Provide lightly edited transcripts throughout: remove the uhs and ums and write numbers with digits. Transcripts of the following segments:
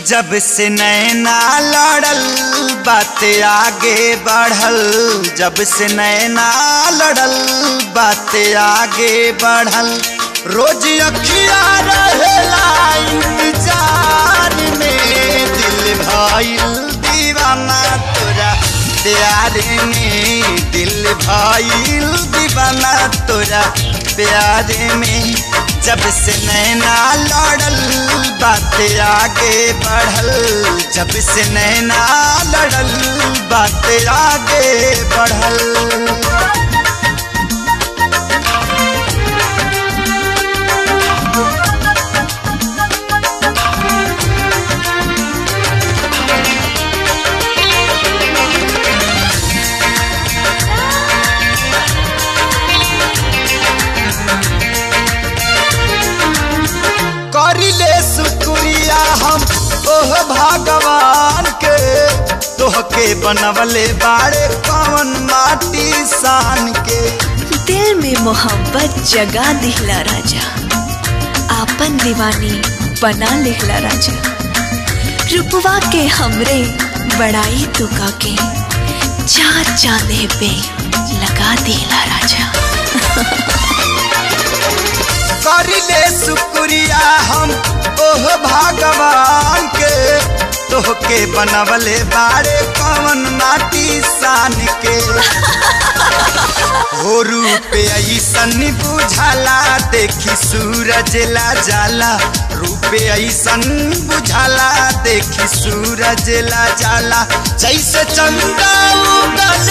जब से नैना लड़ल बात आगे बढ़ल, जब से नैना लड़ल बात आगे बढ़ल। रोज अखिया रहेला इंतजार में, दिल भइल दीवाना तोरा प्यार में, दिल भइल दीवाना तोरा प्यार में। जब से नैना लड़ल बात आगे बढ़ल, जब से नैना लड़ल बात आगे बढ़ल। करिले शुक्रिया हम ओह भगवान के, तोहके बनवले बाड़े कवन माटी सान के। दिल में मोहब्बत जगा दिहला राजा, आपन दीवानी बना लिहला राजा। रुपवा के हमरे बड़ाई तुका के, चार चांदे पे लगा दिहला राजा। करिले शुक्रिया हम ओह भगवान के, तोहके बनवले बाड़े कवन माटी सान के। हो रूप ऐसन बुझाला देखी सूरज ला जाला, रूप ऐसन बुझाला देखी सूरज ला जाला। जैसे चंदा उगल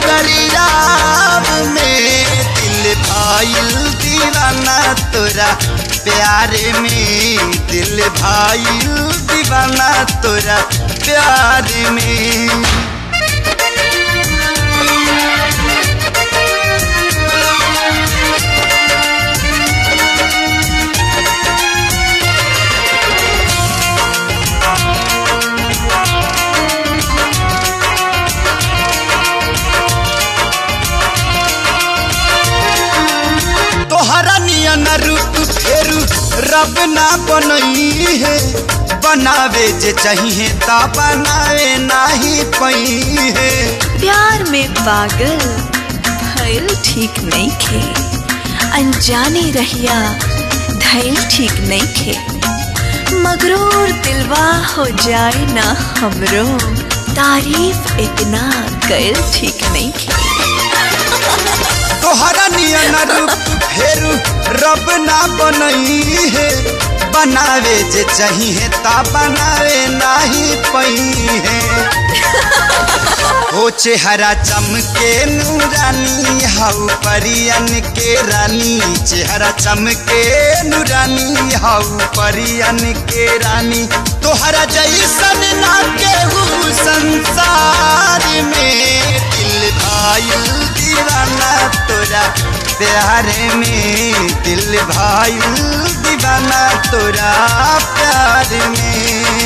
दरियाव में, दिल भइल दीवाना तोरा प्यार में, दिल भइल दीवाना तोरा प्यार में। तोहरा नियन रूप फेरू रब ना बनई है, बनावे जे चाहिए ता बनावे नाही पई है। प्यार में पागल भइल ठीक नहीं खे, अनजाने रहिया धैल ठीक नहीं खे। मगरूर दिलवा हो जाए ना हमरो, तारीफ इतना कैल ठीक नहीं खे। तोहरा नियन रूप फेरू रब ना बनई है, बनावे जे चाहिए ता बनावे नाही पई है। हो चेहरा चमके नूरानी हाउ परियन के रानी, चेहरा चमके नूरानी हाउ परियन के रानी। तोहरा जैसन ना केहू संसार में, दिल भइल दीवाना तोरा प्यार में, दिल भइल दीवाना तोरा प्यार में।